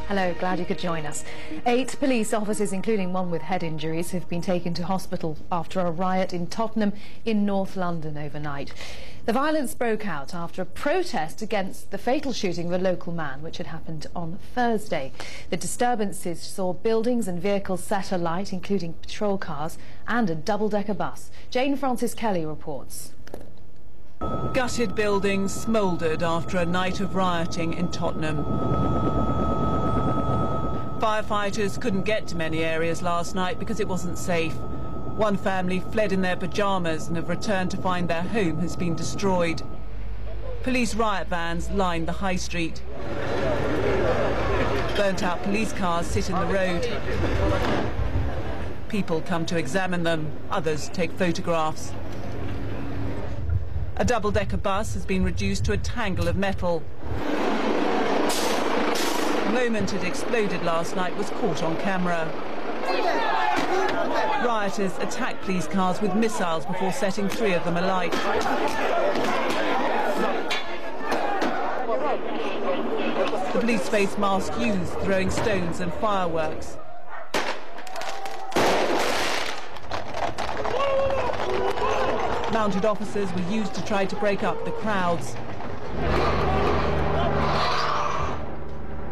Hello, glad you could join us. 8 police officers, including one with head injuries, have been taken to hospital after a riot in Tottenham in North London overnight. The violence broke out after a protest against the fatal shooting of a local man, which had happened on Thursday. The disturbances saw buildings and vehicles set alight, including patrol cars and a double-decker bus. Jane Francis Kelly reports. Gutted buildings smouldered after a night of rioting in Tottenham. Firefighters couldn't get to many areas last night because it wasn't safe. One family fled in their pyjamas and have returned to find their home has been destroyed. Police riot vans line the high street. Burnt-out police cars sit in the road. People come to examine them, others take photographs. A double-decker bus has been reduced to a tangle of metal. The moment it exploded last night was caught on camera. Rioters attacked police cars with missiles before setting 3 of them alight. The police faced masked youths throwing stones and fireworks. Mounted officers were used to try to break up the crowds.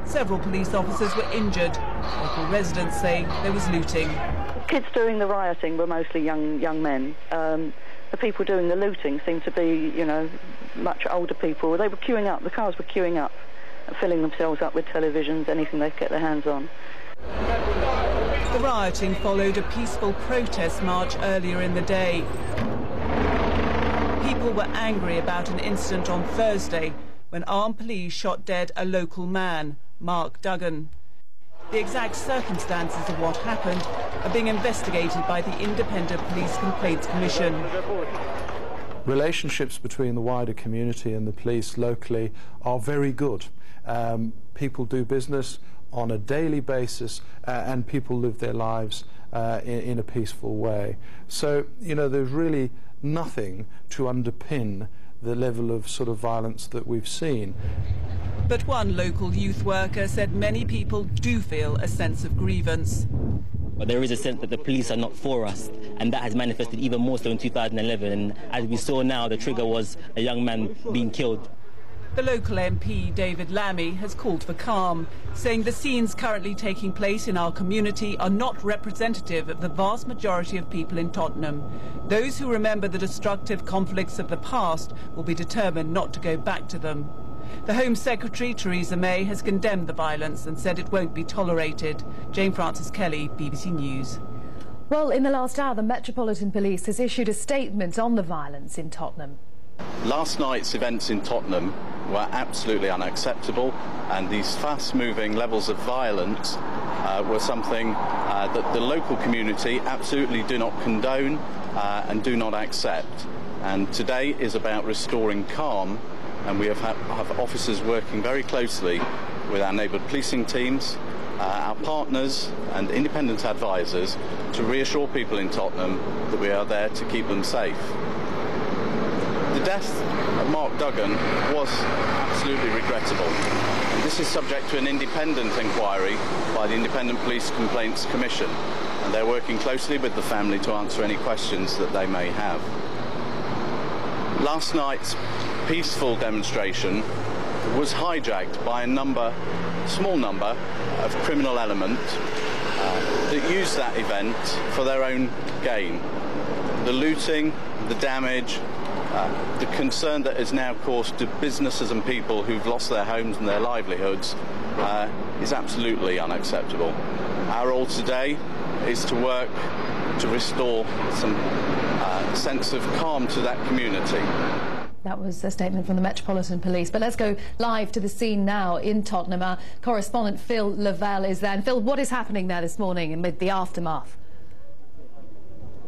Several police officers were injured. Local residents say there was looting. The kids doing the rioting were mostly young men. The people doing the looting seemed to be, much older people. They were queuing up, the cars were queuing up, filling themselves up with televisions, anything they could get their hands on. The rioting followed a peaceful protest march earlier in the day. People were angry about an incident on Thursday when armed police shot dead a local man, Mark Duggan. The exact circumstances of what happened are being investigated by the Independent Police Complaints Commission. Relationships between the wider community and the police locally are very good. People do business on a daily basis and people live their lives in a peaceful way. So, there's really nothing to underpin the level of sort of violence that we've seen. But one local youth worker said many people do feel a sense of grievance. But there is a sense that the police are not for us, and that has manifested even more so in 2011. And as we saw now, the trigger was a young man being killed. The local MP, David Lammy, has called for calm, saying the scenes currently taking place in our community are not representative of the vast majority of people in Tottenham. Those who remember the destructive conflicts of the past will be determined not to go back to them. The Home Secretary, Theresa May, has condemned the violence and said it won't be tolerated. Jane Francis Kelly, BBC News. Well, in the last hour, the Metropolitan Police has issued a statement on the violence in Tottenham. Last night's events in Tottenham were absolutely unacceptable, and these fast-moving levels of violence were something that the local community absolutely do not condone and do not accept. And today is about restoring calm, and we have officers working very closely with our neighbourhood policing teams, our partners and independent advisors to reassure people in Tottenham that we are there to keep them safe. The death of Mark Duggan was absolutely regrettable. And this is subject to an independent inquiry by the Independent Police Complaints Commission, and they're working closely with the family to answer any questions that they may have. Last night's peaceful demonstration was hijacked by a small number of criminal elements that used that event for their own gain. The looting, the damage, the concern that is now caused to businesses and people who've lost their homes and their livelihoods is absolutely unacceptable. Our role today is to work to restore some sense of calm to that community. That was a statement from the Metropolitan Police. But let's go live to the scene now in Tottenham. Our correspondent Phil Lavelle is there. And Phil, what is happening there this morning amid the aftermath?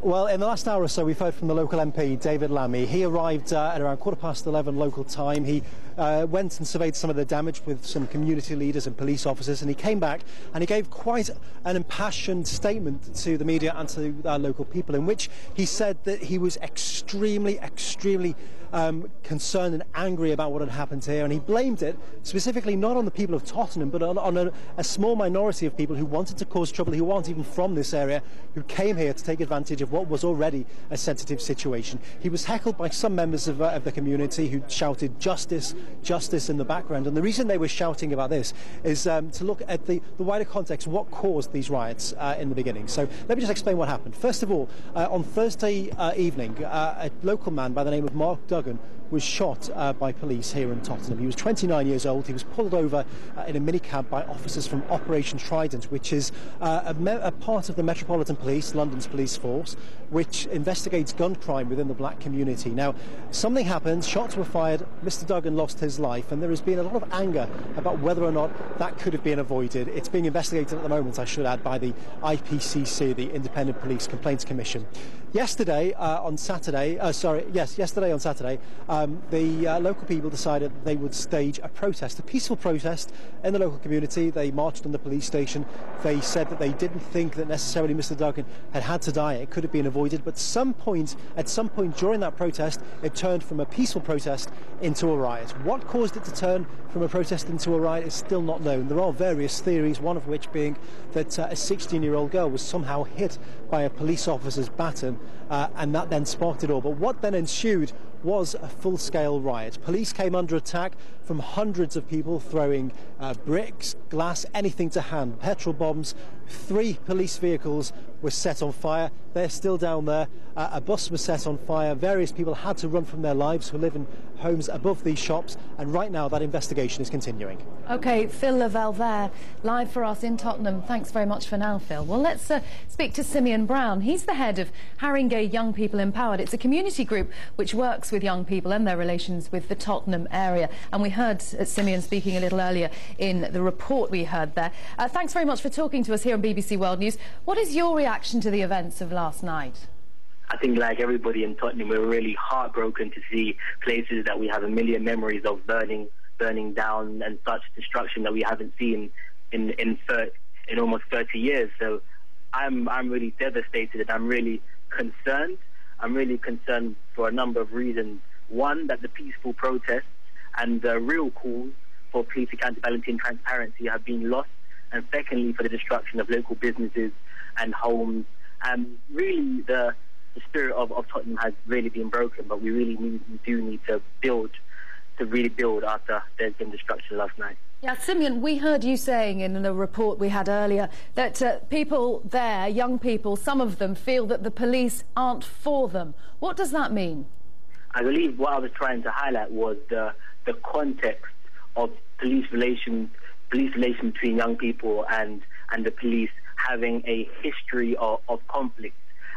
Well, in the last hour or so, we've heard from the local MP, David Lammy. He arrived at around 11:15 local time. He went and surveyed some of the damage with some community leaders and police officers, and he came back and he gave quite an impassioned statement to the media and to local people, in which he said that he was extremely concerned and angry about what had happened here, and he blamed it specifically not on the people of Tottenham, but on a small minority of people who wanted to cause trouble, who aren't even from this area, who came here to take advantage of what was already a sensitive situation. He was heckled by some members of the community who shouted "justice, justice" in the background, and the reason they were shouting about this is to look at the wider context, what caused these riots in the beginning. So let me just explain what happened. First of all, on Thursday evening, a local man by the name of Mark Duggan was shot by police here in Tottenham. He was 29 years old. He was pulled over in a minicab by officers from Operation Trident, which is a part of the Metropolitan Police, London's police force, which investigates gun crime within the black community. Now, something happened, shots were fired, Mr. Duggan lost his life, and there has been a lot of anger about whether or not that could have been avoided. It's being investigated at the moment, I should add, by the IPCC, the Independent Police Complaints Commission. Yesterday on Saturday, the local people decided that they would stage a protest, a peaceful protest in the local community. They marched on the police station. They said that they didn't think that necessarily Mr. Duggan had to die. It could have been avoided, but at some point during that protest, it turned from a peaceful protest into a riot. What caused it to turn from a protest into a riot is still not known. There are various theories, one of which being that a 16-year-old girl was somehow hit by a police officer's baton, and that then sparked it all. But what then ensued was a full-scale riot. Police came under attack from hundreds of people throwing bricks, glass, anything to hand, petrol bombs. 3 police vehicles were set on fire. They're still down there. A bus was set on fire. Various people had to run from their lives who live in homes above these shops, and right now that investigation is continuing. OK, Phil Lavelle there, live for us in Tottenham. Thanks very much for now, Phil. Well, let's speak to Simeon Brown. He's the head of Haringey Young People Empowered. It's a community group which works with young people and their relations with the Tottenham area. And we heard Simeon speaking a little earlier in the report we heard there. Thanks very much for talking to us here on BBC World News. What is your reaction to the events of last night? I think, like everybody in Tottenham, we're really heartbroken to see places that we have a million memories of burning down, and such destruction that we haven't seen in almost 30 years. So I'm really devastated, and I'm really concerned. I'm really concerned for a number of reasons. One, that the peaceful protests and the real calls for police accountability and transparency have been lost. And secondly, for the destruction of local businesses and homes. And really, the spirit of Tottenham has really been broken, but we do need to really build after there's been destruction last night. Yeah, Simeon, we heard you saying in a report we had earlier that people there, young people, some of them feel that the police aren't for them. What does that mean? I believe what I was trying to highlight was the context of police relations between young people and the police having a history of conflict.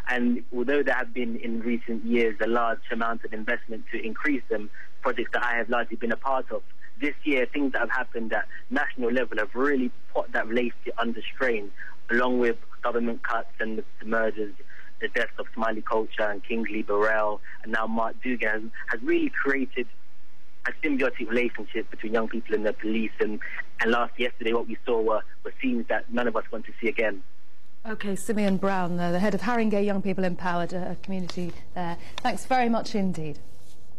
And although there have been in recent years a large amount of investment to increase them, projects that I have largely been a part of, this year things that have happened at national level have really put that relationship under strain, along with government cuts and the murders, the deaths of Smiley Culture and Kingsley Burrell and now Mark Dugan has really created a symbiotic relationship between young people and the police. And yesterday what we saw were scenes that none of us want to see again. OK, Simeon Brown, the head of Haringey Young People Empowered, a community there. Thanks very much indeed.